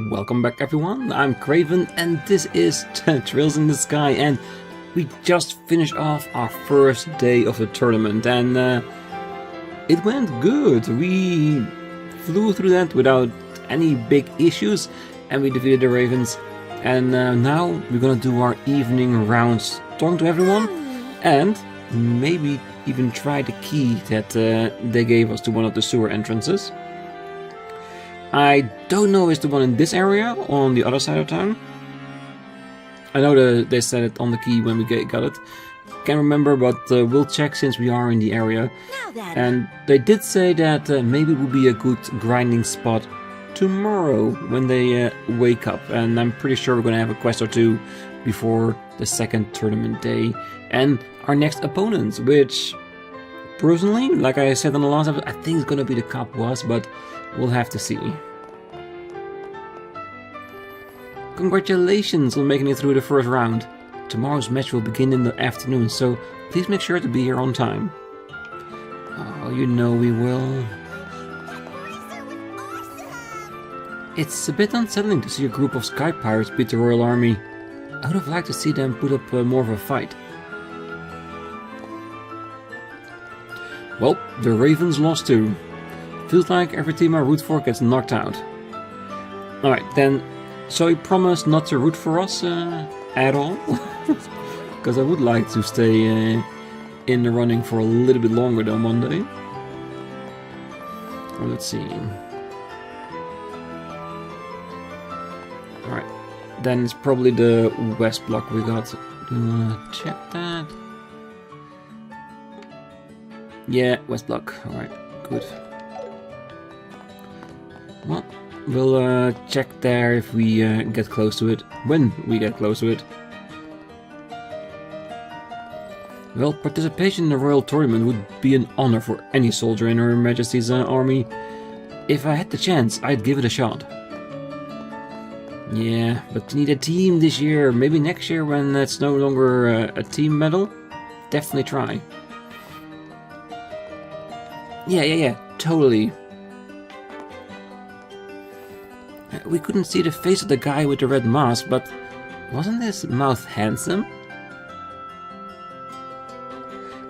Welcome back everyone, I'm Craven and this is Trails in the Sky, and we just finished off our first day of the tournament and it went good. We flew through that without any big issues and we defeated the Ravens, and now we're gonna do our evening rounds talking to everyone and maybe even try the key that they gave us to one of the sewer entrances. I don't know if it's the one in this area or on the other side of town. I know they said it on the key when we got it. Can't remember, but we'll check since we are in the area. And they did say that maybe it would be a good grinding spot tomorrow when they wake up. And I'm pretty sure we're going to have a quest or two before the second tournament day. And our next opponent, which personally, like I said on the last episode, I think it's going to be the Cop Was, but we'll have to see. Congratulations on making it through the first round. Tomorrow's match will begin in the afternoon, so please make sure to be here on time. Oh, you know we will. It's a bit unsettling to see a group of Sky Pirates beat the Royal Army. I would have liked to see them put up more of a fight. Well, the Ravens lost too. Feels like every team I root for gets knocked out. Alright, then, so you promise not to root for us at all? Because I would like to stay in the running for a little bit longer than one day. Well, let's see. Alright, then it's probably the west block we got. Do you want to check that? Yeah, west block. Alright, good. Well, we'll check there if we get close to it, when we get close to it. Well, participation in the Royal Tournament would be an honor for any soldier in Her Majesty's army. If I had the chance, I'd give it a shot. Yeah, but you need a team this year. Maybe next year when it's no longer a team medal. Definitely try. Yeah, totally. We couldn't see the face of the guy with the red mask, but wasn't his mouth handsome?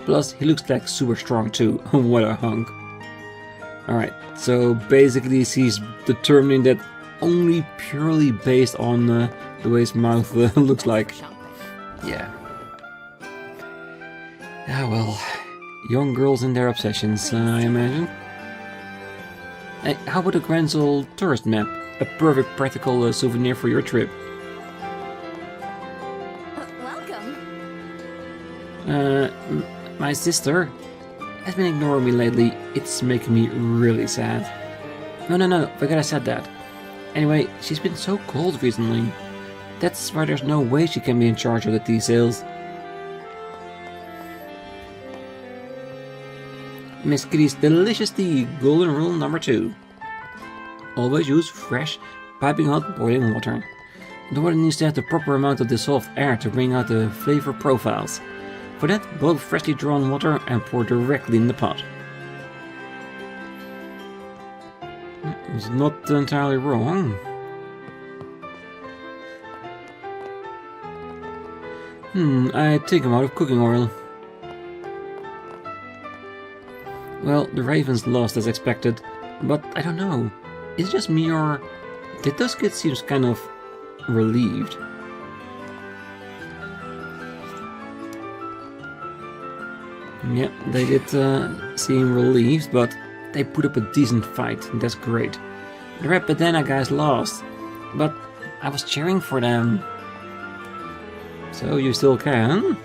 Plus, he looks like super strong too. What a hunk. Alright, so basically he's determining that only purely based on the way his mouth looks like. Yeah. Ah well, young girls and their obsessions, I imagine. Hey, how about a Grand Soul tourist map? A perfect practical souvenir for your trip. Welcome. My sister has been ignoring me lately. It's making me really sad. No, forget I said that. Anyway, she's been so cold recently. That's why there's no way she can be in charge of the tea sales. Miss Kitty's delicious tea, golden rule number 2. Always use fresh, piping hot boiling water. The water needs to have the proper amount of dissolved air to bring out the flavor profiles. For that, boil freshly drawn water and pour directly in the pot. It's not entirely wrong. I think I'm out of cooking oil. Well, the Ravens lost as expected, but I don't know. Is it just me, or did those kids seem kind of relieved? Yep, they did seem relieved, but they put up a decent fight, and that's great. The Red Bandana guys lost, but I was cheering for them. So you still can?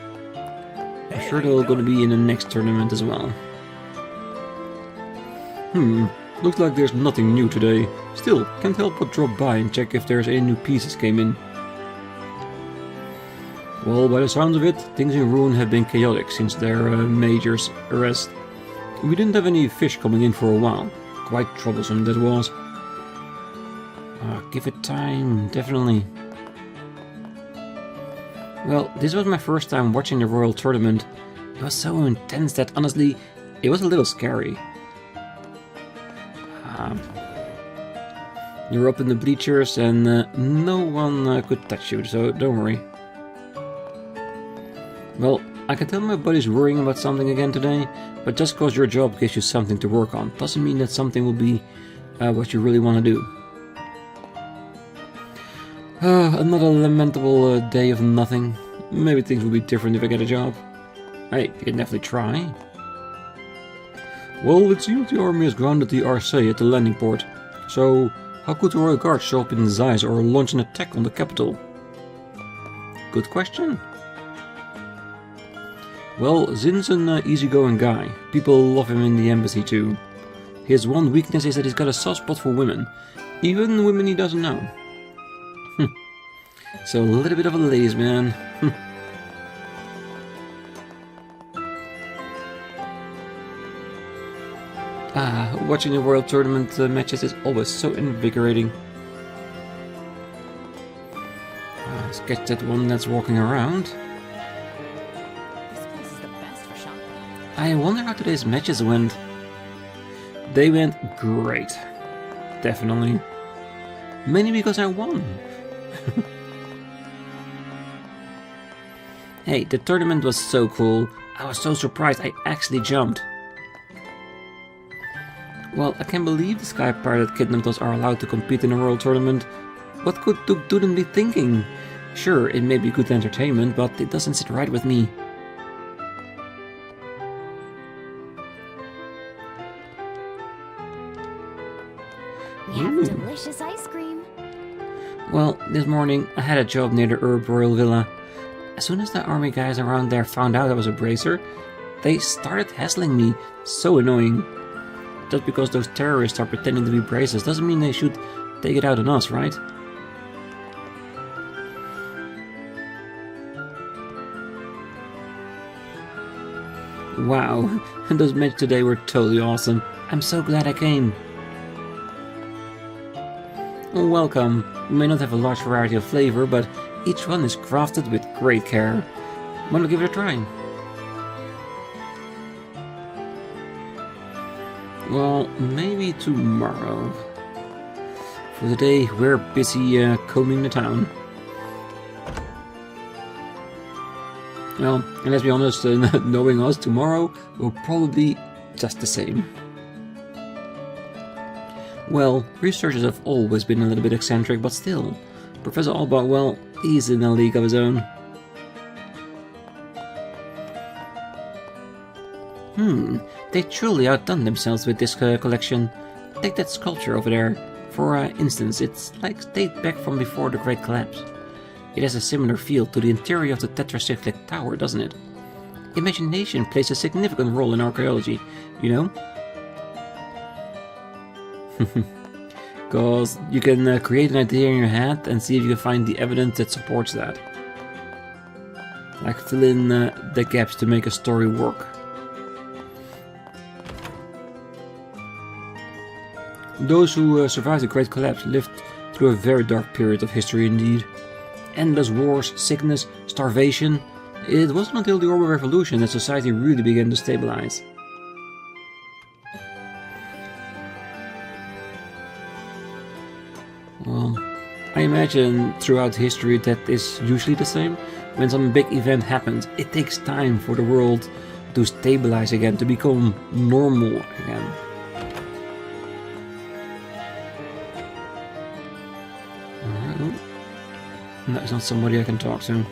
I'm sure they're going to be in the next tournament as well. Looks like there's nothing new today. Still, can't help but drop by and check if there's any new pieces came in. Well, by the sounds of it, things in Ruin have been chaotic since their major's arrest. We didn't have any fish coming in for a while. Quite troublesome that was. Give it time, definitely. Well, this was my first time watching the Royal Tournament. It was so intense that honestly, it was a little scary. You're up in the bleachers and no one could touch you, so don't worry. Well, I can tell my buddy's worrying about something again today, but just cause your job gives you something to work on doesn't mean that something will be what you really want to do. Another lamentable day of nothing. Maybe things will be different if I get a job. Hey, you can definitely try. Well, it seems the army has grounded the RC at the landing port. So, how could the Royal Guard show up in disguise or launch an attack on the capital? Good question. Well, Zin's an easygoing guy. People love him in the embassy too. His one weakness is that he's got a soft spot for women. Even women he doesn't know. So a little bit of a ladies' man. Watching the World Tournament matches is always so invigorating. Let's get that one that's walking around. This place is the best for shopping. I wonder how today's matches went. They went great. Definitely. Mainly because I won. Hey, the tournament was so cool. I was so surprised I actually jumped. Well, I can't believe the Sky Pirate kidnappers are allowed to compete in a world tournament. What could Duke Duden be thinking? Sure, it may be good entertainment, but it doesn't sit right with me. We have delicious ice cream. Well, this morning I had a job near the Herb Royal Villa. As soon as the army guys around there found out I was a bracer, they started hassling me. So annoying. Just because those terrorists are pretending to be bracers doesn't mean they should take it out on us, right? Wow, those matches today were totally awesome. I'm so glad I came. Welcome. We may not have a large variety of flavor, but each one is crafted with great care. Want to give it a try? Well, maybe tomorrow. For today, we're busy combing the town. Well, and let's be honest, knowing us, tomorrow will probably be just the same. Well, researchers have always been a little bit eccentric, but still, Professor Orbal, well, he's in a league of his own. They truly outdone themselves with this collection. Take that sculpture over there. For instance, it's like dates back from before the Great Collapse. It has a similar feel to the interior of the tetracyclic tower, doesn't it? Imagination plays a significant role in archaeology, you know? Because you can create an idea in your head and see if you can find the evidence that supports that. Like fill in the gaps to make a story work. Those who survived the Great Collapse lived through a very dark period of history indeed. Endless wars, sickness, starvation. It wasn't until the Orbal Revolution that society really began to stabilize. Well, I imagine throughout history that is usually the same. When some big event happens, it takes time for the world to stabilize again, to become normal again. That's not somebody I can talk to.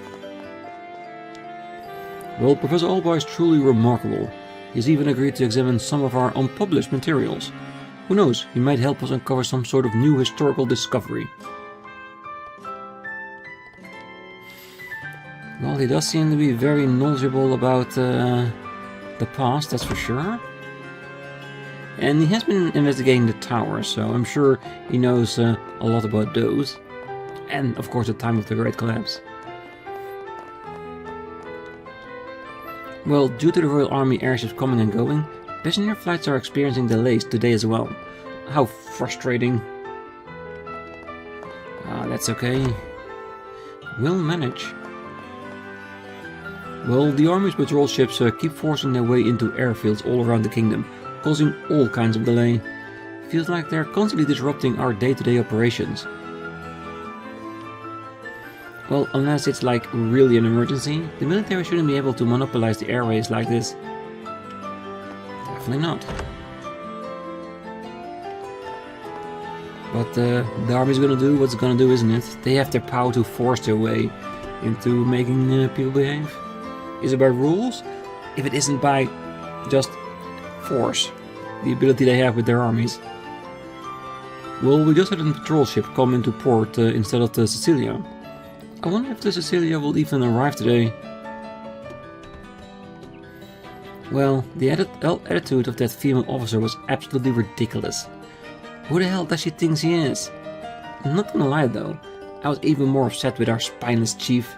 Well, Professor Orbal is truly remarkable. He's even agreed to examine some of our unpublished materials. Who knows, he might help us uncover some sort of new historical discovery. Well, he does seem to be very knowledgeable about the past, that's for sure. And he has been investigating the tower, so I'm sure he knows a lot about those. And, of course, the time of the Great Collapse. Well, due to the Royal Army airships coming and going, passenger flights are experiencing delays today as well. How frustrating. That's okay. We'll manage. Well, the Army's patrol ships keep forcing their way into airfields all around the kingdom, causing all kinds of delay. feels like they're constantly disrupting our day-to-day operations. Well, unless it's like really an emergency, the military shouldn't be able to monopolize the airways like this. Definitely not. But the army's gonna do what's gonna do, isn't it? They have their power to force their way into making people behave. Is it by rules? If it isn't by just force, the ability they have with their armies. Well, we just had a patrol ship come into port instead of the Cecilia. I wonder if the Cecilia will even arrive today. Well, the attitude of that female officer was absolutely ridiculous. Who the hell does she think she is? I'm not gonna lie though, I was even more upset with our spineless chief.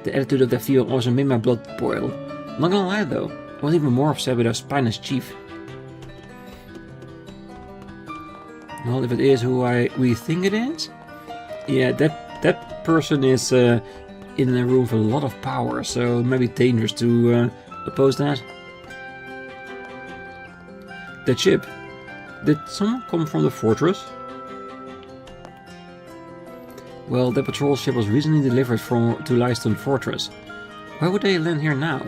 The attitude of that female officer made my blood boil. I'm not gonna lie though, I was even more upset with our spineless chief. Well, if it is who we think it is, yeah, that person is in a room with a lot of power, so it might be dangerous to oppose that. That ship. Did someone come from the fortress? Well, the patrol ship was recently delivered to Lyston Fortress. Why would they land here now?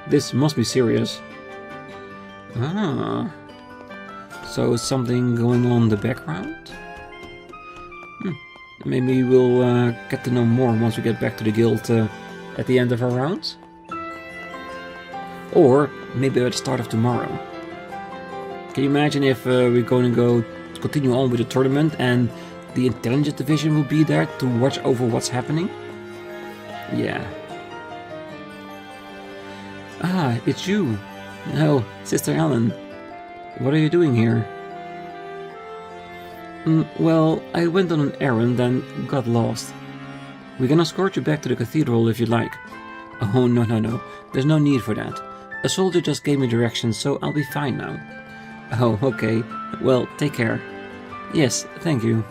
This must be serious. Ah. So is something going on in the background? Maybe we'll get to know more once we get back to the guild at the end of our rounds? Or maybe at the start of tomorrow. Can you imagine if we're going to continue on with the tournament and the intelligence division will be there to watch over what's happening? Yeah. Ah, it's you. No, Sister Ellen. What are you doing here? Well, I went on an errand and got lost. We can escort you back to the cathedral if you like. Oh, no. There's no need for that. A soldier just gave me directions, so I'll be fine now. Oh, okay. Well, take care. Yes, thank you.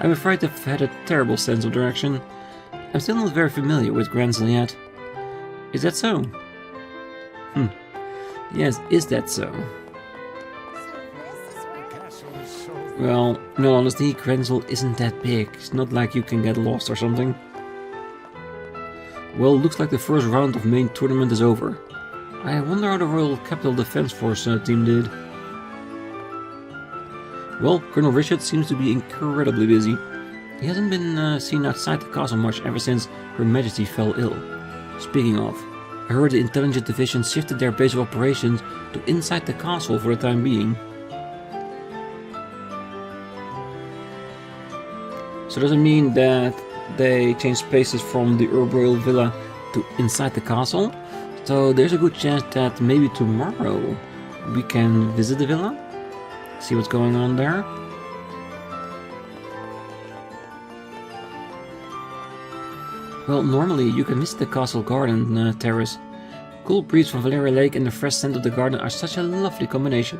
I'm afraid I've had a terrible sense of direction. I'm still not very familiar with Grenzel yet. Is that so? Yes, is that so? Well, in all honesty, Grenzel isn't that big. It's not like you can get lost or something. Well, looks like the first round of main tournament is over. I wonder how the Royal Capital Defense Force team did. Well, Colonel Richard seems to be incredibly busy. He hasn't been seen outside the castle much ever since Her Majesty fell ill. Speaking of, I heard the intelligence division shifted their base of operations to inside the castle for the time being. So does it mean that they changed places from the Orbal Villa to inside the castle? So there's a good chance that maybe tomorrow we can visit the villa? See what's going on there? Well, normally you can visit the castle garden terrace. Cool breeze from Valeria Lake and the fresh scent of the garden are such a lovely combination.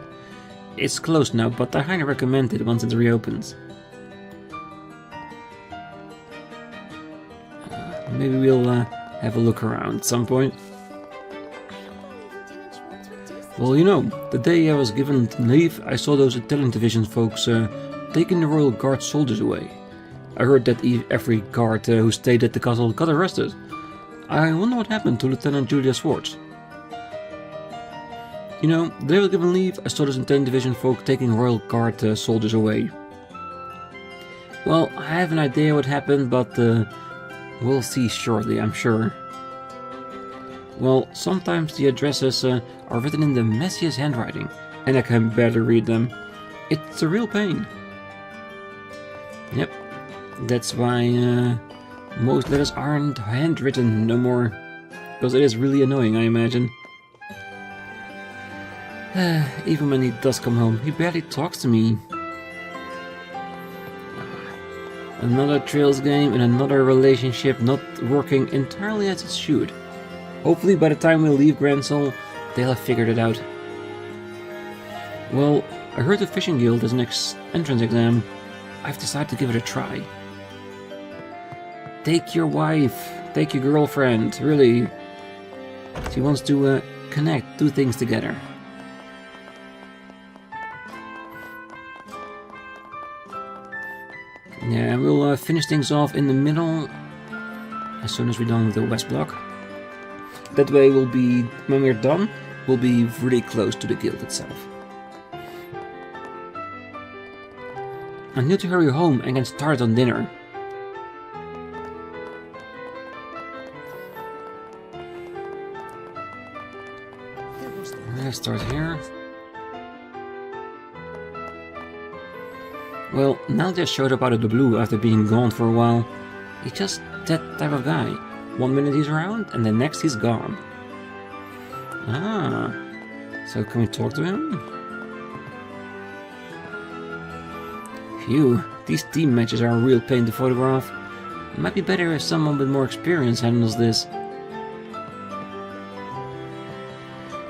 It's closed now, but I highly recommend it once it reopens. Maybe we'll have a look around at some point. Well, you know, the day I was given leave, I saw those intelligence division folks taking the Royal Guard soldiers away. I heard that every guard who stayed at the castle got arrested. I wonder what happened to Lieutenant Julia Swartz. You know, the day I was given leave, I saw those intelligence division folk taking Royal Guard soldiers away. Well, I have an idea what happened, but we'll see shortly, I'm sure. Well, sometimes the addresses are written in the messiest handwriting, and I can barely read them. It's a real pain. Yep, that's why most letters aren't handwritten no more. Because it is really annoying, I imagine. Even when he does come home, he barely talks to me. Another Trails game and another relationship not working entirely as it should. Hopefully by the time we leave Grenzel, they'll have figured it out. Well, I heard the fishing guild has an entrance exam. I've decided to give it a try. Take your wife, take your girlfriend, really. She wants to connect, do things together. Yeah, we'll finish things off in the middle as soon as we're done with the west block. That way we'll be, when we're done, we'll be really close to the guild itself. I need to hurry home and get started on dinner. Let's start here. Well, Nial just showed up out of the blue after being gone for a while. He's just that type of guy. 1 minute he's around, and the next he's gone. Ah, so can we talk to him? Phew, these team matches are a real pain to photograph. It might be better if someone with more experience handles this.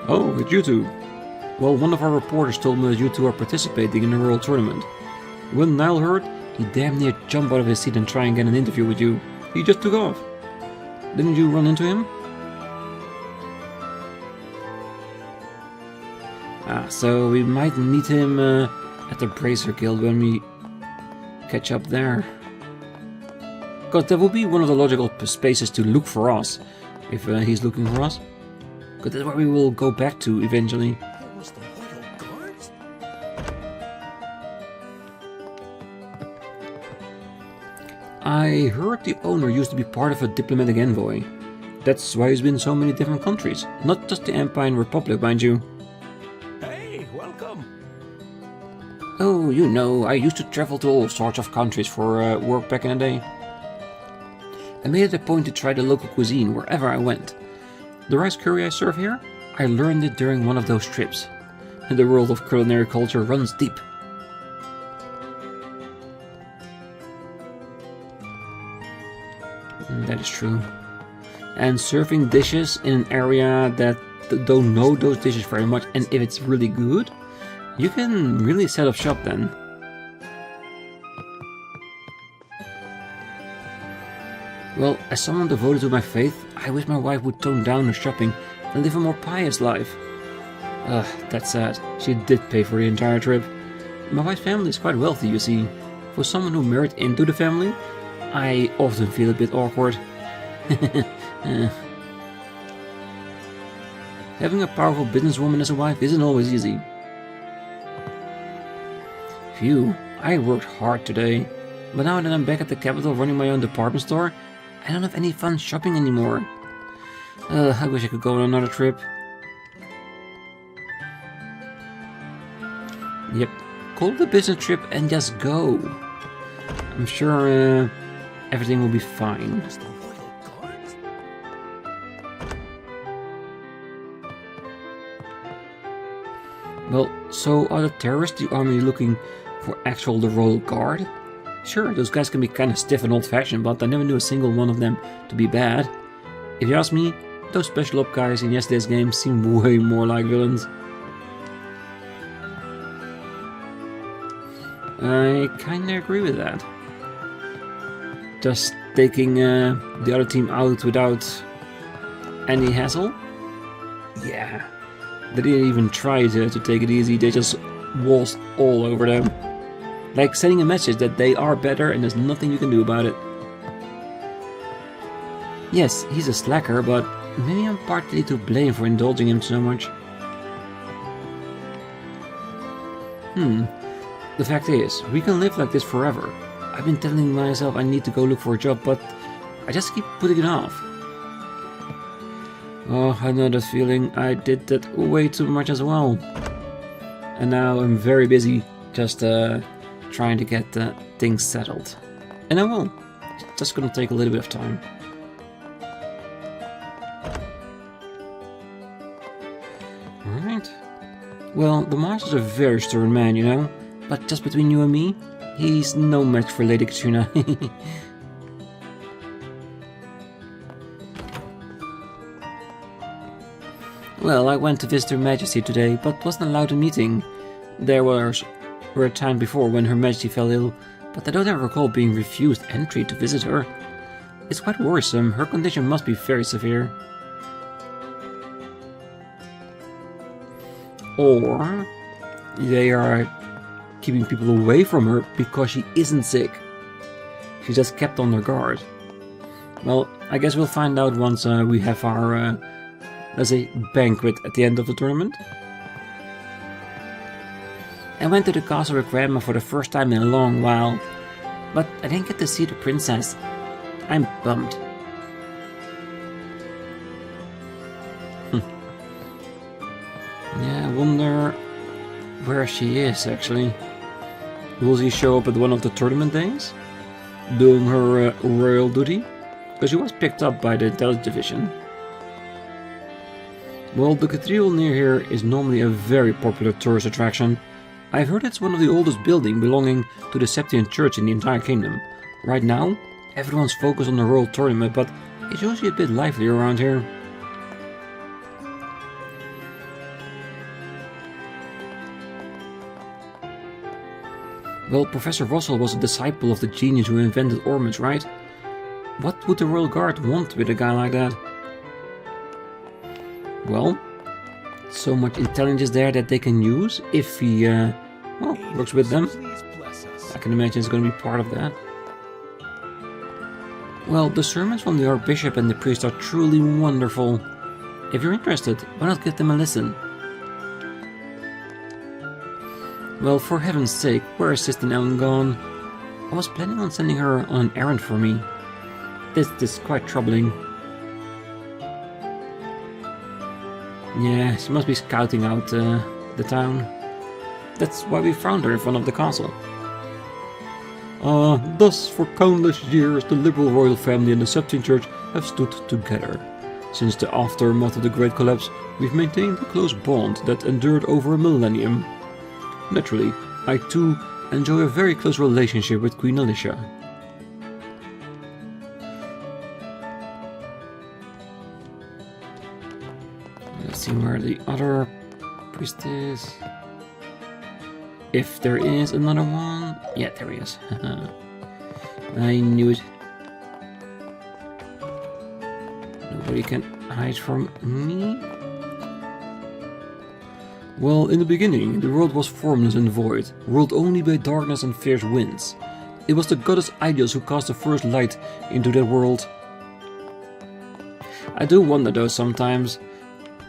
Oh, it's you two. Well, one of our reporters told me that you two are participating in the World Tournament. When Nial heard, he damn near jumped out of his seat and tried and get an interview with you. He just took off. Didn't you run into him? Ah, so we might meet him at the Bracer Guild when we catch up there. Because that will be one of the logical spaces to look for us, if he's looking for us. Because that's where we will go back to eventually. I heard the owner used to be part of a diplomatic envoy. That's why he's been in so many different countries. Not just the Empire and Republic, mind you. Hey, welcome! Oh, you know, I used to travel to all sorts of countries for work back in the day. I made it a point to try the local cuisine wherever I went. The rice curry I serve here, I learned it during one of those trips. And the world of culinary culture runs deep. That is true. And serving dishes in an area that don't know those dishes very much, and if it's really good, you can really set up shop then. Well, as someone devoted to my faith, I wish my wife would tone down her shopping and live a more pious life. Ugh, that's sad. She did pay for the entire trip. My wife's family is quite wealthy, you see. For someone who married into the family, I often feel a bit awkward. Having a powerful businesswoman as a wife isn't always easy. Phew, I worked hard today. But now that I'm back at the capital running my own department store, I don't have any fun shopping anymore. I wish I could go on another trip. Yep, call it a business trip and just go. I'm sure everything will be fine. Well, so are the terrorists the army looking for the Royal Guard? Sure, those guys can be kind of stiff and old-fashioned, but I never knew a single one of them to be bad. If you ask me, those special op guys in yesterday's game seem way more like villains. I kinda agree with that. Just taking the other team out without any hassle? Yeah. They didn't even try to take it easy, they just waltzed all over them. Like sending a message that they are better and there's nothing you can do about it. Yes, he's a slacker, but maybe I'm partly to blame for indulging him so much. The fact is, we can live like this forever. I've been telling myself I need to go look for a job, but I just keep putting it off. Oh, I know that feeling. I did that way too much as well. And now I'm very busy just trying to get things settled. And I will. It's just gonna take a little bit of time. Alright. Well, the master's a very stern man, you know. But just between you and me, he's no match for Lady Katrina. Well, I went to visit Her Majesty today, but wasn't allowed a meeting. There were a time before when Her Majesty fell ill, but I don't ever recall being refused entry to visit her. It's quite worrisome. Her condition must be very severe. or they are keeping people away from her because she isn't sick. She's just kept on their guard. Well, I guess we'll find out once we have our, let's say, banquet at the end of the tournament. I went to the castle with Grandma for the first time in a long while, but I didn't get to see the princess. I'm bummed. Yeah, I wonder where she is actually. Will she show up at one of the tournament days? Doing her royal duty? Because she was picked up by the intelligence division. Well, the cathedral near here is normally a very popular tourist attraction. I've heard it's one of the oldest buildings belonging to the Septian Church in the entire kingdom. Right now, everyone's focused on the royal tournament, but it's usually a bit lively around here. Well, Professor Russell was a disciple of the genius who invented orbments, right? What would the Royal Guard want with a guy like that? Well, so much intelligence there that they can use if he, well, works with them. I can imagine it's going to be part of that. Well, the sermons from the Archbishop and the priest are truly wonderful. If you're interested, why not give them a listen? Well, for heaven's sake, where is Sister Ellen gone? I was planning on sending her on an errand for me. This is quite troubling. Yeah, she must be scouting out the town. That's why we found her in front of the castle. Thus for countless years the liberal royal family and the Septian Church have stood together. Since the aftermath of the Great Collapse, we've maintained a close bond that endured over a millennium. Naturally, I too enjoy a very close relationship with Queen Alicia. Let's see where the other priest is. If there is another one. Yeah, there he is. I knew it. Nobody can hide from me. Well, in the beginning, the world was formless and void, ruled only by darkness and fierce winds. It was the goddess Ideals who cast the first light into that world. I do wonder though sometimes,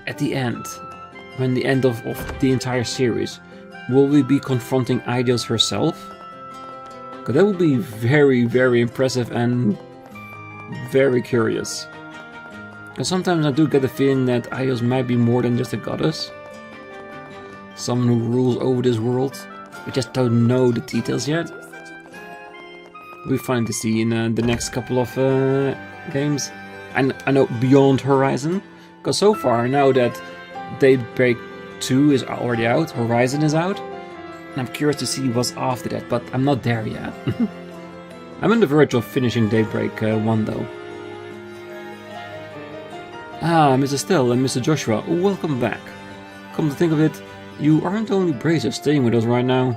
at the end, when the end of the entire series, will we be confronting Ideals herself? Because that would be very, very impressive and very curious. Because sometimes I do get the feeling that Ideals might be more than just a goddess. Someone who rules over this world. We just don't know the details yet. We find to see in the next couple of games. And I know Beyond Horizon. Because so far, now that Daybreak 2 is already out, Horizon is out. And I'm curious to see what's after that, but I'm not there yet. I'm on the verge of finishing Daybreak 1 though. Ah, Mr. Stell and Mr. Joshua, welcome back. Come to think of it, you aren't the only bracers staying with us right now.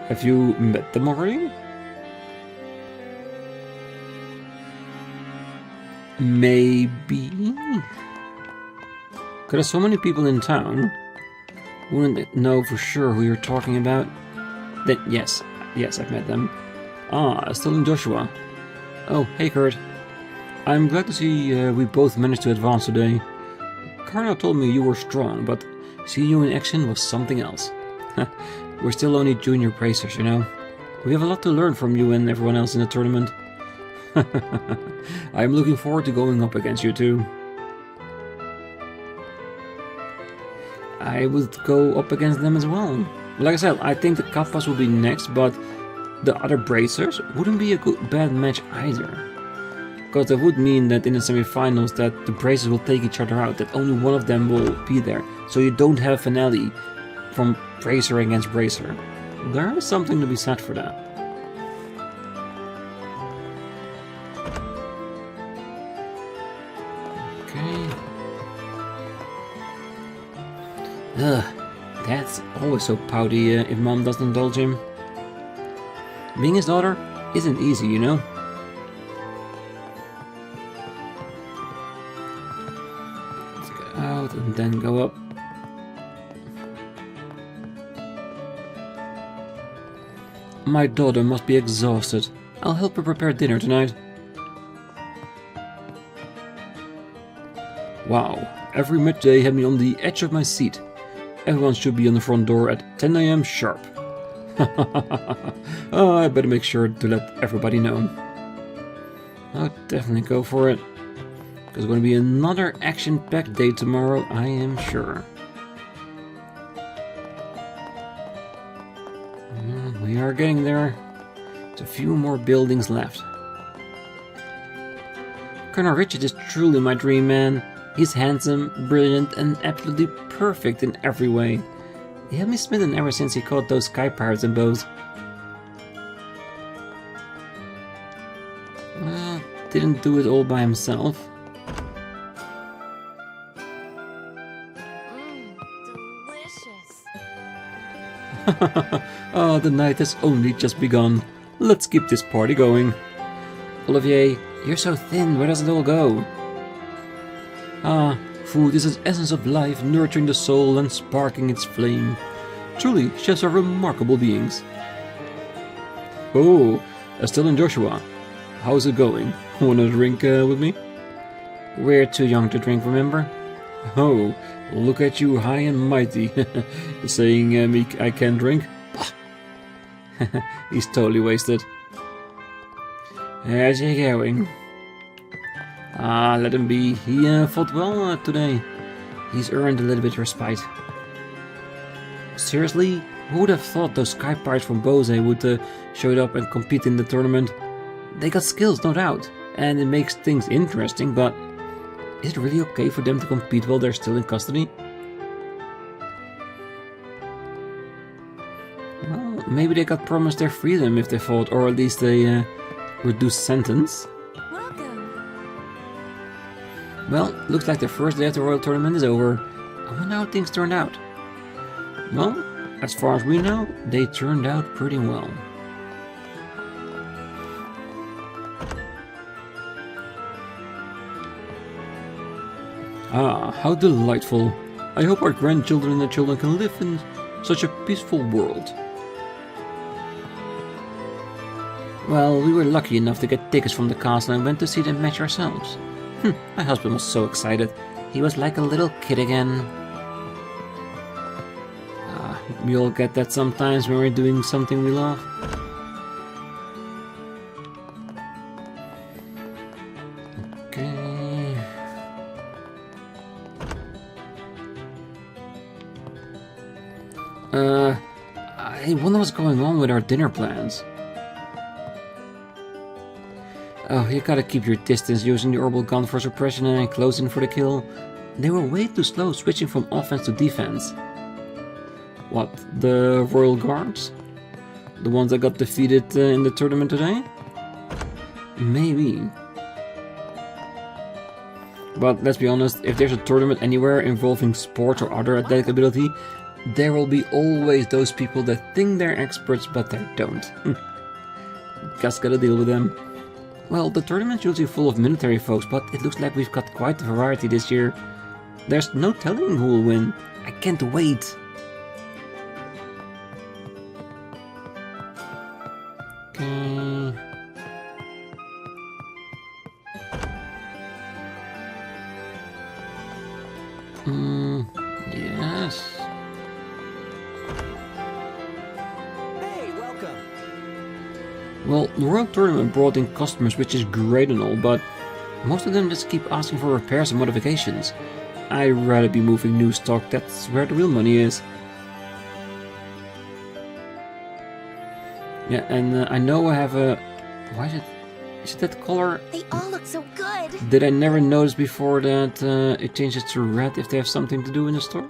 Have you met them already? Maybe? Because there's so many people in town. Wouldn't know for sure who you're talking about? Then yes, I've met them. Ah, Stell and Joshua. Oh, hey Kurt. I'm glad to see we both managed to advance today. Karna told me you were strong, but seeing you in action was something else. We're still only junior bracers, you know. We have a lot to learn from you and everyone else in the tournament. I'm looking forward to going up against you too. I would go up against them as well. Like I said, I think the Kappas will be next, but the other bracers wouldn't be a bad match either. Because that would mean that in the semi-finals that the bracers will take each other out, that only one of them will be there. So you don't have a finale from bracer against bracer. There is something to be said for that. Okay. Ugh, that's always so pouty if mom doesn't indulge him. Being his daughter isn't easy, you know. Let's go out and then go up. My daughter must be exhausted. I'll help her prepare dinner tonight. Wow, every midday had me on the edge of my seat. Everyone should be on the front door at 10 AM sharp. Oh, I better make sure to let everybody know. I'll definitely go for it. There's going to be another action-packed day tomorrow, I am sure. We are getting there. There's a few more buildings left. Colonel Richard is truly my dream man. He's handsome, brilliant, and absolutely perfect in every way. He had me smitten ever since he caught those sky pirates and bows. Well, didn't do it all by himself. Delicious. Oh, the night has only just begun. Let's keep this party going. Olivier, you're so thin, where does it all go? Ah, food is the essence of life, nurturing the soul and sparking its flame. Truly, chefs are remarkable beings. Oh, Estelle and Joshua, how's it going? Wanna drink with me? We're too young to drink, remember? Oh, look at you high and mighty, saying me I can't drink? He's totally wasted. How's he going? Ah, let him be. He fought well today. He's earned a little bit of respite. Seriously? Who would have thought those sky pirates from Bose would show up and compete in the tournament? They got skills, no doubt, and it makes things interesting, but is it really okay for them to compete while they're still in custody? Well, maybe they got promised their freedom if they fought, or at least a reduced sentence. Well, looks like the first day of the Royal Tournament is over. I wonder how things turned out. Well, as far as we know, they turned out pretty well. Ah, how delightful. I hope our grandchildren and their children can live in such a peaceful world. Well, we were lucky enough to get tickets from the castle and went to see the match ourselves. My husband was so excited. He was like a little kid again. We all get that sometimes when we're doing something we love. Okay. I wonder what's going on with our dinner plans. Oh, you gotta keep your distance using the orbital gun for suppression and closing for the kill. They were way too slow switching from offense to defense. What, the Royal Guards? The ones that got defeated in the tournament today? Maybe. But let's be honest, if there's a tournament anywhere involving sports or other athletic ability, there will be always those people that think they're experts but they don't. Just gotta deal with them. Well, the tournament's usually full of military folks, but it looks like we've got quite a variety this year. There's no telling who will win. I can't wait. Okay. Yes. Hey, welcome. Well, the Royal Tournament brought in customers, which is great and all, but most of them just keep asking for repairs and modifications. I'd rather be moving new stock, that's where the real money is. Yeah, and I know I have a... Why is it... Is it that color? They all look so good. Did I never notice before that it changes to red if they have something to do in the store?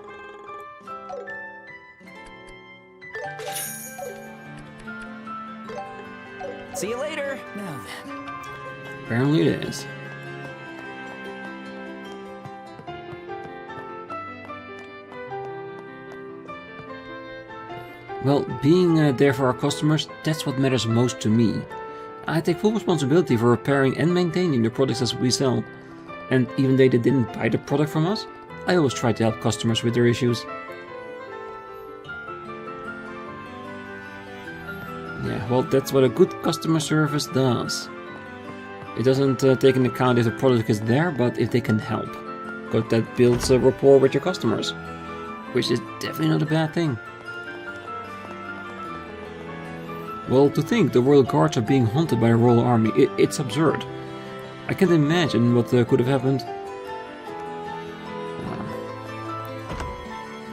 See you later. Now then. Apparently it is. Well, being there for our customers, that's what matters most to me. I take full responsibility for repairing and maintaining the products that we sell. And even though they didn't buy the product from us, I always try to help customers with their issues. Yeah, Well, that's what a good customer service does. It doesn't take into account if the product is there, but if they can help. Because that builds a rapport with your customers. Which is definitely not a bad thing. Well, to think the royal guards are being hunted by a royal army, it's absurd. I can't imagine what could have happened.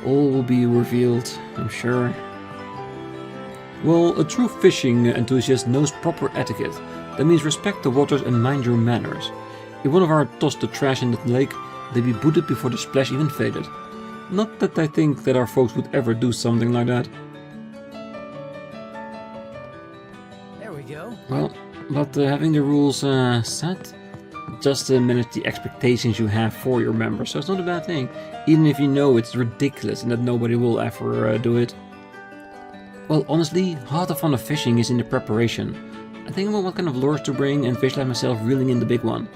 All will be revealed, I'm sure. Well, a true fishing enthusiast knows proper etiquette. That means respect the waters and mind your manners. If one of our tossed the trash in the lake, they'd be booted before the splash even faded. Not that I think that our folks would ever do something like that. There we go. Well, but having the rules set just manage the expectations you have for your members, so it's not a bad thing. Even if you know it's ridiculous and that nobody will ever do it. Well, honestly, half the fun of fishing is in the preparation. I think about what kind of lures to bring and visualize myself reeling in the big one.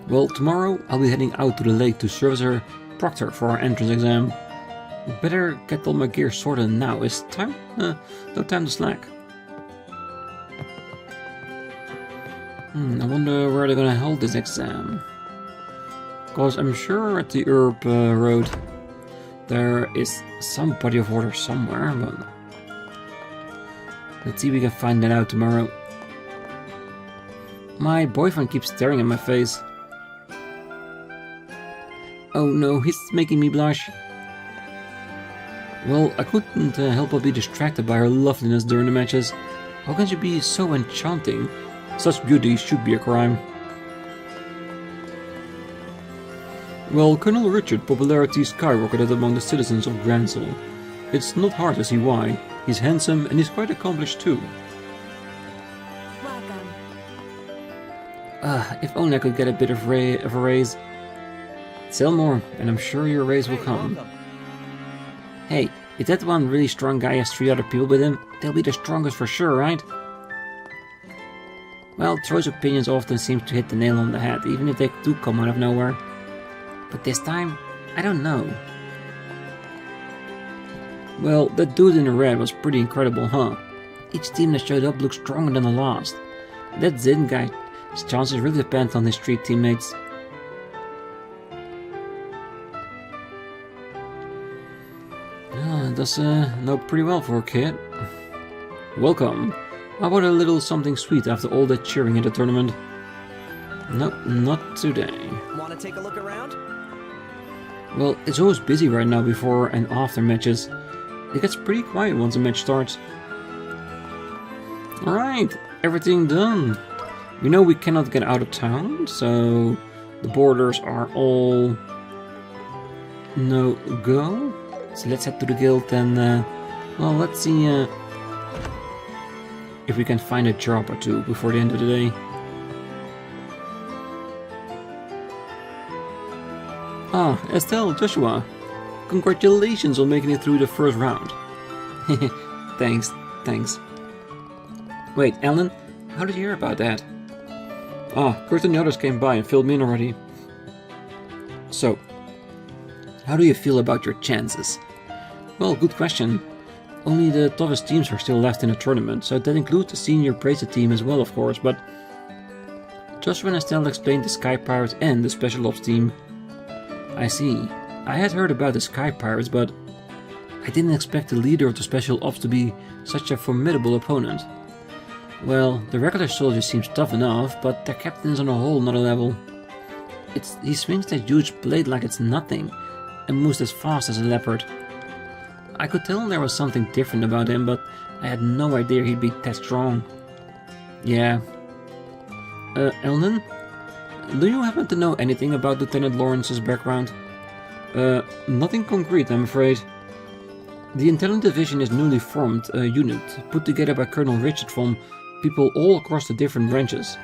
Well, tomorrow I'll be heading out to the lake to serve as our proctor for our entrance exam. Better get all my gear sorted now. Is time? No time to slack. I wonder where they're gonna hold this exam. Cause I'm sure at the Herb Road there is some body of water somewhere, but let's see if we can find that out tomorrow. My boyfriend keeps staring at my face. Oh no, he's making me blush. Well, I couldn't help but be distracted by her loveliness during the matches. How can she be so enchanting? Such beauty should be a crime. Well, Colonel Richard's popularity skyrocketed among the citizens of Gransel. It's not hard to see why. He's handsome and he's quite accomplished too. Welcome. If only I could get a bit of a raise. Sell more, and I'm sure your raise will come. Welcome. Hey, if that one really strong guy has 3 other people with him, they'll be the strongest for sure, right? Well, Troy's opinions often seem to hit the nail on the head, even if they do come out of nowhere. But this time, I don't know. Well, that dude in the red was pretty incredible, huh? Each team that showed up looked stronger than the last. That Zin guy, his chances really depend on his 3 teammates. Does know pretty well for a kid. Welcome. How about a little something sweet after all that cheering at the tournament? Nope, not today. Want to take a look around? Well, it's always busy right now before and after matches. It gets pretty quiet once a match starts. Alright, everything done. We know we cannot get out of town, so the borders are all no-go. So let's head to the guild and, well, let's see if we can find a job or 2 before the end of the day. Ah, Estelle, Joshua, congratulations on making it through the first round. Thanks. Wait, Ellen, how did you hear about that? Ah, Kurt and the others came by and filled me in already. So, how do you feel about your chances? Well, good question. Only the toughest teams are still left in the tournament, so that includes the senior Bracer team as well, of course, but Joshua and Estelle explained the Sky Pirates and the Special Ops team. I see. I had heard about the Sky Pirates, but I didn't expect the leader of the Special Ops to be such a formidable opponent. Well, the regular soldiers seems tough enough, but their captain is on a whole nother level. He swings that huge blade like it's nothing, and moves as fast as a leopard. I could tell there was something different about him, but I had no idea he'd be that strong. Yeah. Elnan? Do you happen to know anything about Lieutenant Lawrence's background? Nothing concrete, I'm afraid. The Intelligence Division is newly formed unit, put together by Colonel Richard from people all across the different branches.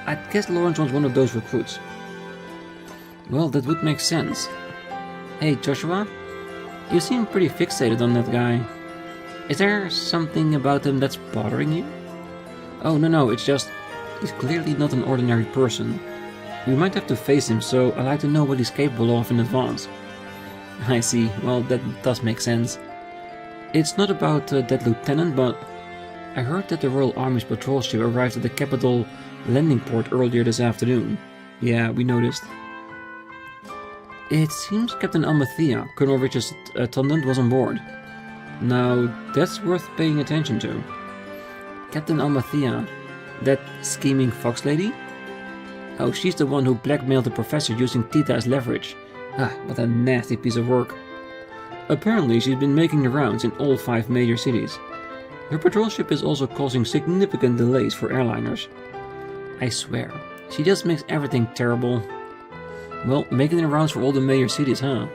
I guess Lawrence was one of those recruits. Well, that would make sense. Hey, Joshua? You seem pretty fixated on that guy. Is there something about him that's bothering you? Oh, no, it's just, he's clearly not an ordinary person. We might have to face him, so I'd like to know what he's capable of in advance. I see, well, that does make sense. It's not about that lieutenant, but I heard that the Royal Army's patrol ship arrived at the capital landing port earlier this afternoon. Yeah, we noticed. It seems Captain Almathea, Colonel Richard's attendant, was on board. Now, that's worth paying attention to. Captain Almathea, that scheming fox lady? Oh, she's the one who blackmailed the professor using Tita as leverage. Ah, what a nasty piece of work. Apparently, she's been making the rounds in all 5 major cities. Her patrol ship is also causing significant delays for airliners. I swear, she just makes everything terrible. Well, making the rounds for all the major cities, huh?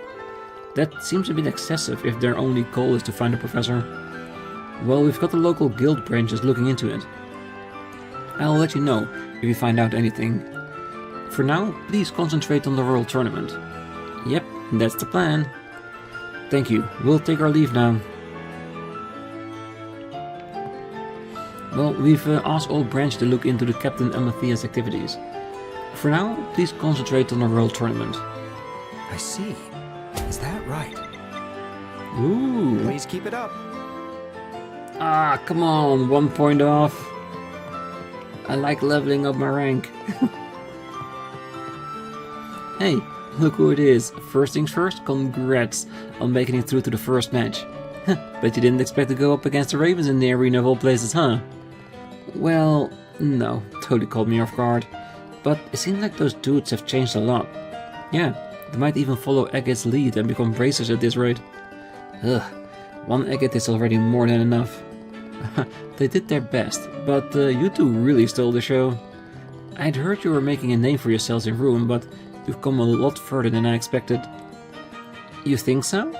That seems a bit excessive if their only goal is to find the professor. Well, we've got the local guild branches looking into it. I'll let you know if you find out anything. For now, please concentrate on the Royal Tournament. Yep, that's the plan. Thank you, we'll take our leave now. Well, we've asked all branches to look into the Captain Amathea's activities. For now, please concentrate on the Royal Tournament. I see. Is that right? Ooh. Please keep it up. Ah, come on, 1 point off. I like leveling up my rank. Hey, look who it is. First things first, congrats on making it through to the first match. Bet you didn't expect to go up against the Ravens in the arena of all places, huh? Well, no, totally caught me off guard. But it seems like those dudes have changed a lot. Yeah, they might even follow Agate's lead and become racers at this rate. Ugh, 1 Agate is already more than enough. They did their best, but you two really stole the show. I'd heard you were making a name for yourselves in Ruin, but you've come a lot further than I expected. You think so?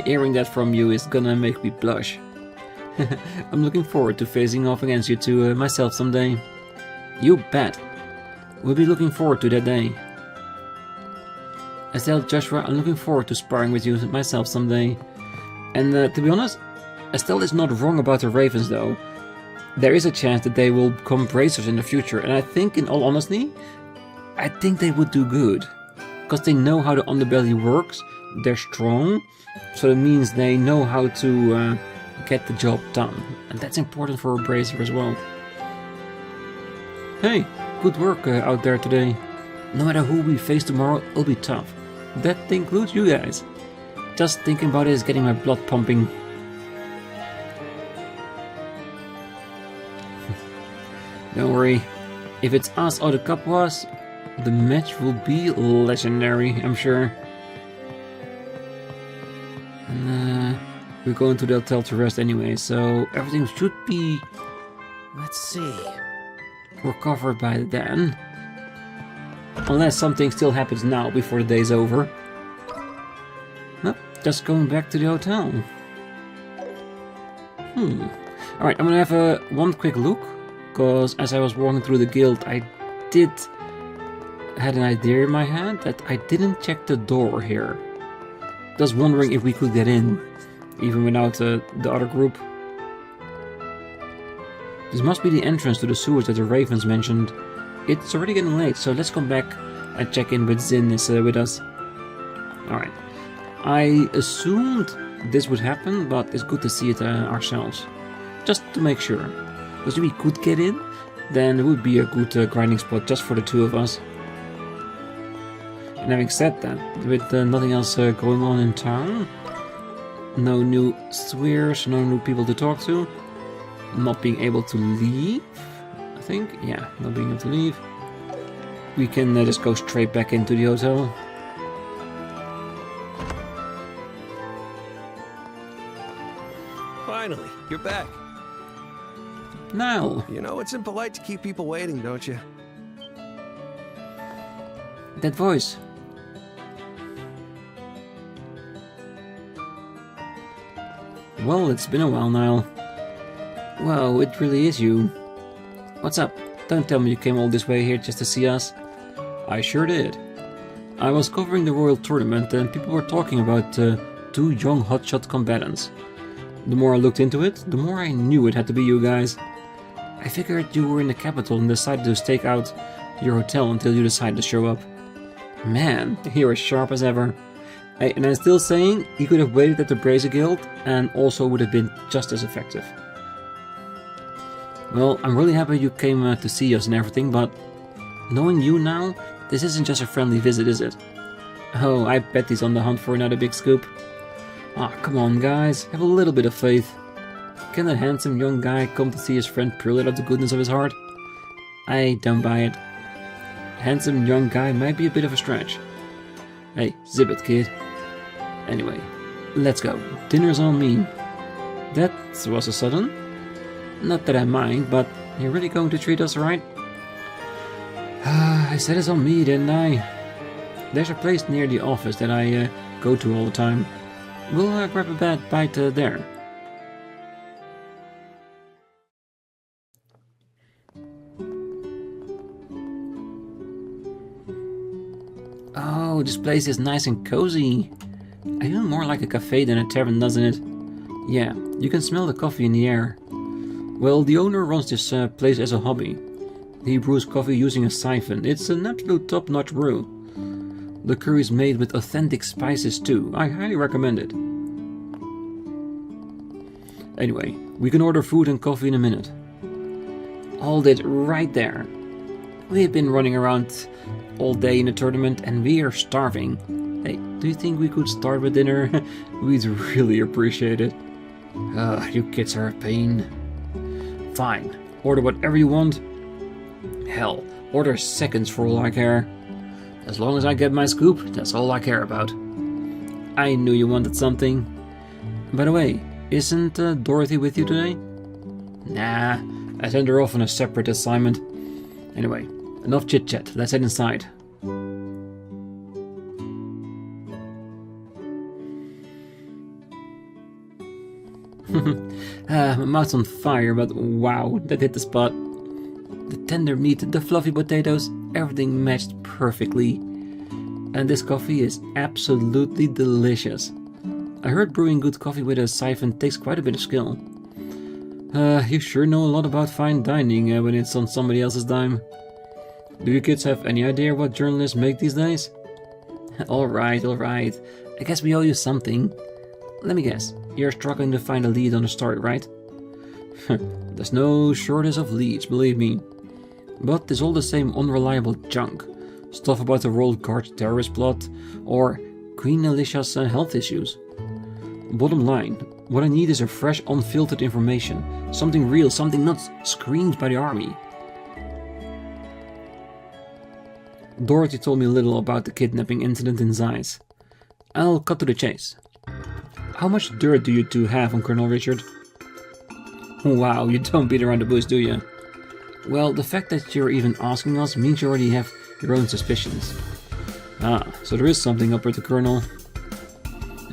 Hearing that from you is gonna make me blush. I'm looking forward to facing off against you two myself someday. You bet. We'll be looking forward to that day. Estelle, Joshua, I'm looking forward to sparring with you myself someday. And to be honest, Estelle is not wrong about the Ravens though. There is a chance that they will become bracers in the future, and I think, in all honesty, I think they would do good. Because they know how the underbelly works, they're strong, so it means they know how to get the job done. And that's important for a bracer as well. Hey, good work out there today. No matter who we face tomorrow, it'll be tough. That includes you guys. Just thinking about it is getting my blood pumping. Don't worry, if it's us or the Kapwas, the match will be legendary, I'm sure. And we're going to the hotel to rest anyway, so everything should be... Let's see. recovered by then. Unless something still happens now before the day's over. Nope, just going back to the hotel. Alright, I'm gonna have one quick look. Because as I was walking through the guild, I had an idea in my head that I didn't check the door here. Just wondering if we could get in, even without the other group. This must be the entrance to the sewers that the Ravens mentioned. It's already getting late, so let's come back and check in with Zin is with us. Alright. I assumed this would happen, but it's good to see it ourselves. Just to make sure. Because if we could get in, then it would be a good grinding spot just for the two of us. And having said that, with nothing else going on in town, no new swears, no new people to talk to, not being able to leave, I think, yeah, not being able to leave, we can just go straight back into the hotel. Finally, you're back. Now, You know, it's impolite to keep people waiting, don't you? that voice. Well, it's been a while now. Wow, it really is you. What's up? Don't tell me you came all this way here just to see us. I sure did. I was covering the Royal Tournament and people were talking about 2 young hotshot combatants. The more I looked into it, the more I knew it had to be you guys. I figured you were in the capital and decided to stake out your hotel until you decided to show up. Man, you're as sharp as ever. Hey, and I'm still saying he could have waited at the Brazier Guild and also would have been just as effective. Well, I'm really happy you came to see us and everything, but knowing you now, this isn't just a friendly visit, is it? Oh, I bet he's on the hunt for another big scoop. Ah, come on guys, have a little bit of faith. Can a handsome young guy come to see his friend purely out of the goodness of his heart? I don't buy it. Handsome young guy might be a bit of a stretch. Hey, zip it, kid. Anyway, let's go. Dinner's on me. That was a sudden. Not that I mind, but you're really going to treat us right? I said it's on me, didn't I? There's a place near the office that I go to all the time. We'll grab a bad bite there. Oh, this place is nice and cozy. I feel more like a cafe than a tavern, doesn't it? Yeah, you can smell the coffee in the air. Well, the owner runs this place as a hobby. He brews coffee using a siphon. It's an absolute top-notch brew. The curry is made with authentic spices too. I highly recommend it. Anyway, we can order food and coffee in a minute. Hold it right there. We've been running around all day in the tournament and we are starving. Hey, do you think we could start with dinner? We'd really appreciate it. You kids are a pain. Fine, order whatever you want. Hell, order seconds for all I care. As long as I get my scoop, that's all I care about. I knew you wanted something. By the way, isn't Dorothy with you today? Nah, I sent her off on a separate assignment. Anyway, enough chit-chat, let's head inside. My mouth's on fire, but wow, that hit the spot. The tender meat, the fluffy potatoes, everything matched perfectly. And this coffee is absolutely delicious. I heard brewing good coffee with a siphon takes quite a bit of skill. You sure know a lot about fine dining when it's on somebody else's dime. Do you kids have any idea what journalists make these days? Alright. I guess we owe you something. Let me guess, you're struggling to find a lead on the story, right? There's no shortage of leads, believe me. But it's all the same unreliable junk. Stuff about the Royal Guard terrorist plot, or Queen Alicia's health issues. Bottom line, what I need is a fresh, unfiltered information. Something real, something not screamed by the army. Dorothy told me a little about the kidnapping incident in Zeiss. I'll cut to the chase. How much dirt do you two have on Colonel Richard? Wow, you don't beat around the bush, do you? Well, the fact that you're even asking us means you already have your own suspicions. Ah, so there is something up with the Colonel.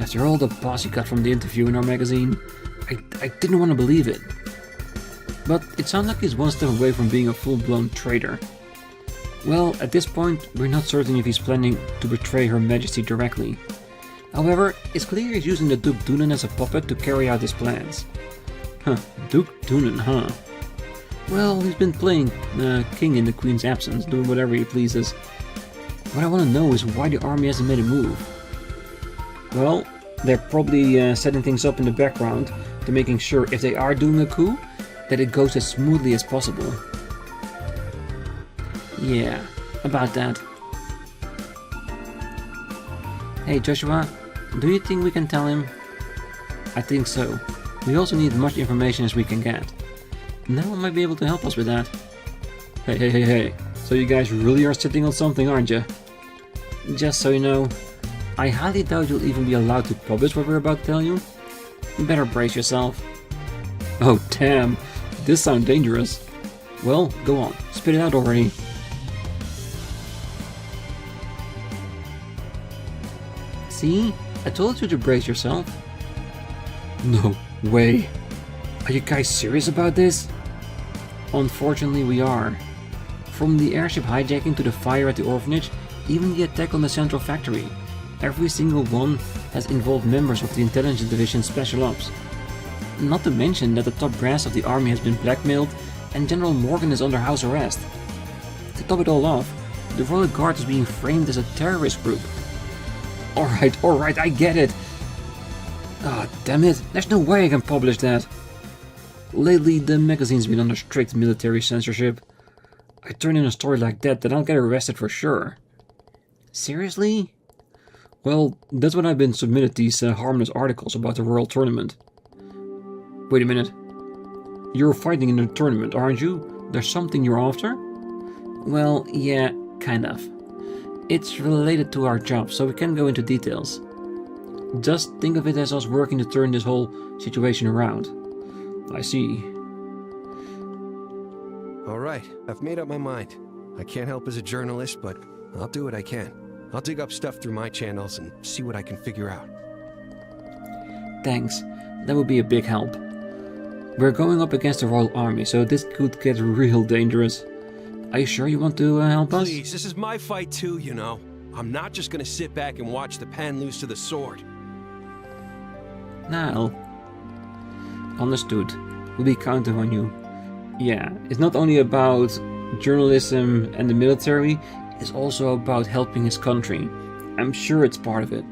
After all the buzz he got from the interview in our magazine, I didn't want to believe it. But it sounds like he's one step away from being a full-blown traitor. Well, at this point, we're not certain if he's planning to betray Her Majesty directly. However, it's clear he's using the Duke Dunan as a puppet to carry out his plans. Duke Dunan, huh? Well, he's been playing king in the Queen's absence, doing whatever he pleases. What I want to know is why the army hasn't made a move. Well, they're probably setting things up in the background to making sure if they are doing a coup, that it goes as smoothly as possible. Yeah, about that. Hey Joshua, do you think we can tell him? I think so. We also need as much information as we can get. Nial might be able to help us with that. Hey. So you guys really are sitting on something, aren't you? Just so you know, I highly doubt you'll even be allowed to publish what we're about to tell you. You better brace yourself. Oh damn, this sounds dangerous. Well, go on, spit it out already. See? I told you to brace yourself. No way. Are you guys serious about this? Unfortunately, we are. From the airship hijacking to the fire at the orphanage, even the attack on the central factory, every single one has involved members of the Intelligence Division Special Ops. Not to mention that the top brass of the army has been blackmailed and General Morgan is under house arrest. To top it all off, the Royal Guard is being framed as a terrorist group. Alright, I get it. Ah, damn it. There's no way I can publish that. Lately, the magazine's been under strict military censorship. I turn in a story like that, then I'll get arrested for sure. Seriously? Well, that's when I've been submitted these harmless articles about the Royal Tournament. Wait a minute. You're fighting in a tournament, aren't you? There's something you're after? Well, yeah, kind of. It's related to our job, so we can't go into details. Just think of it as us working to turn this whole situation around. I see. Alright, I've made up my mind. I can't help as a journalist, but I'll do what I can. I'll dig up stuff through my channels and see what I can figure out. Thanks. That would be a big help. We're going up against the Royal Army, so this could get real dangerous. Are you sure you want to help us? Please, this is my fight too, you know. I'm not just gonna sit back and watch the pen lose to the sword. Nial. Understood. We'll be counting on you. Yeah, it's not only about journalism and the military, it's also about helping his country. I'm sure it's part of it.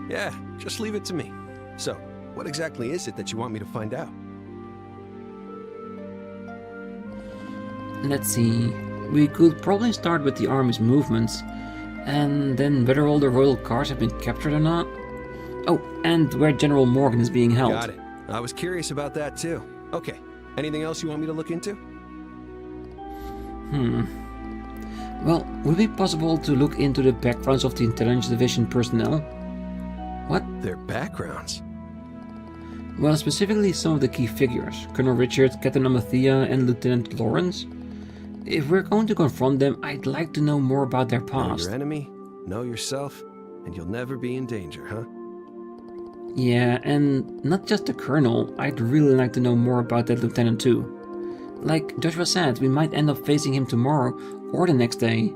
Yeah, just leave it to me. So, what exactly is it that you want me to find out? Let's see. We could probably start with the army's movements, and then whether all the royal cars have been captured or not. Oh, and where General Morgan is being held. Got it. I was curious about that too. Okay, anything else you want me to look into? Well, would it be possible to look into the backgrounds of the Intelligence Division personnel? What? Their backgrounds? Well, specifically some of the key figures. Colonel Richard, Captain Amathea, and Lieutenant Lawrence. If we're going to confront them, I'd like to know more about their Know past. your enemy, know yourself, and you'll never be in danger, huh? Yeah, and not just the Colonel, I'd really like to know more about that Lieutenant too. Like Joshua said, we might end up facing him tomorrow or the next day.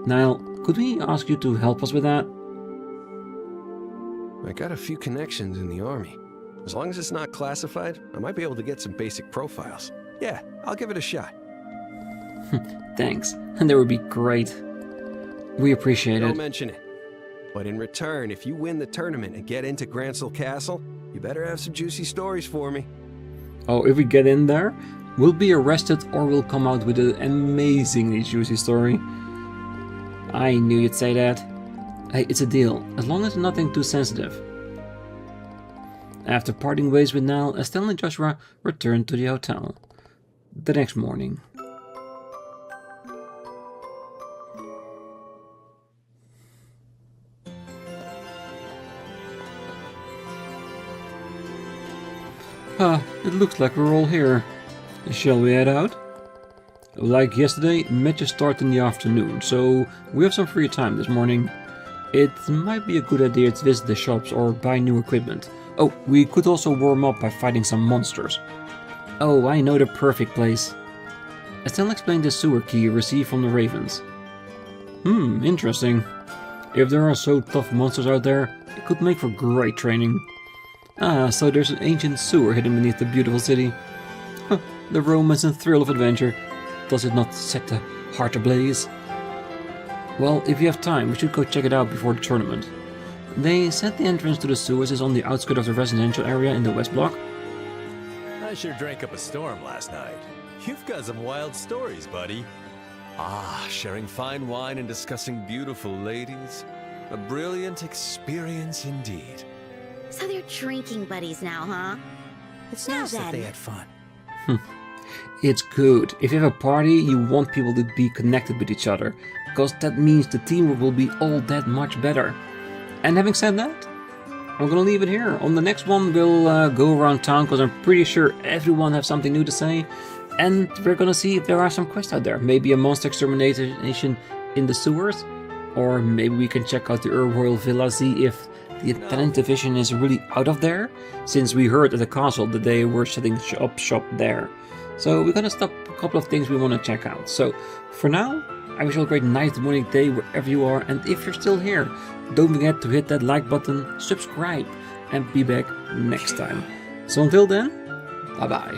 Niall, could we ask you to help us with that? I got a few connections in the army. As long as it's not classified, I might be able to get some basic profiles. Yeah, I'll give it a shot. Thanks, and that would be great. We appreciate Don't it. mention it. But in return, if you win the tournament and get into Gransel Castle, you better have some juicy stories for me. Oh, if we get in there, we'll be arrested or we'll come out with an amazingly juicy story. I knew you'd say that. Hey, it's a deal, as long as nothing too sensitive. After parting ways with Niall, Estelle and Joshua returned to the hotel. The next morning. It looks like we're all here. Shall we head out? Like yesterday, matches start in the afternoon, so we have some free time this morning. It might be a good idea to visit the shops or buy new equipment. Oh, we could also warm up by fighting some monsters. Oh, I know the perfect place. Estelle explained the sewer key received from the ravens. Interesting. If there are so tough monsters out there, it could make for great training. Ah, so there's an ancient sewer hidden beneath the beautiful city. The romance and thrill of adventure. Does it not set the heart ablaze? Well, if you have time, we should go check it out before the tournament. They said the entrance to the sewers is on the outskirts of the residential area in the west block. I sure drank up a storm last night. You've got some wild stories, buddy. Ah, sharing fine wine and discussing beautiful ladies. A brilliant experience indeed. So they're drinking buddies now, huh? It's Now nice that they then. had fun. It's good. If you have a party, you want people to be connected with each other, because that means the teamwork will be all that much better. And having said that, I'm gonna leave it here. On the next one, we'll go around town, because I'm pretty sure everyone has something new to say. And we're gonna see if there are some quests out there. Maybe a monster extermination in the sewers, or maybe we can check out the Royal Villa, see if the Intelligence Division is really out of there, since we heard at the castle that they were setting up shop there. So we're gonna stop a couple of things we want to check out. So for now, I wish you all a great night, morning, day, wherever you are. And if you're still here, don't forget to hit that like button, subscribe, and be back next time. So until then, bye bye.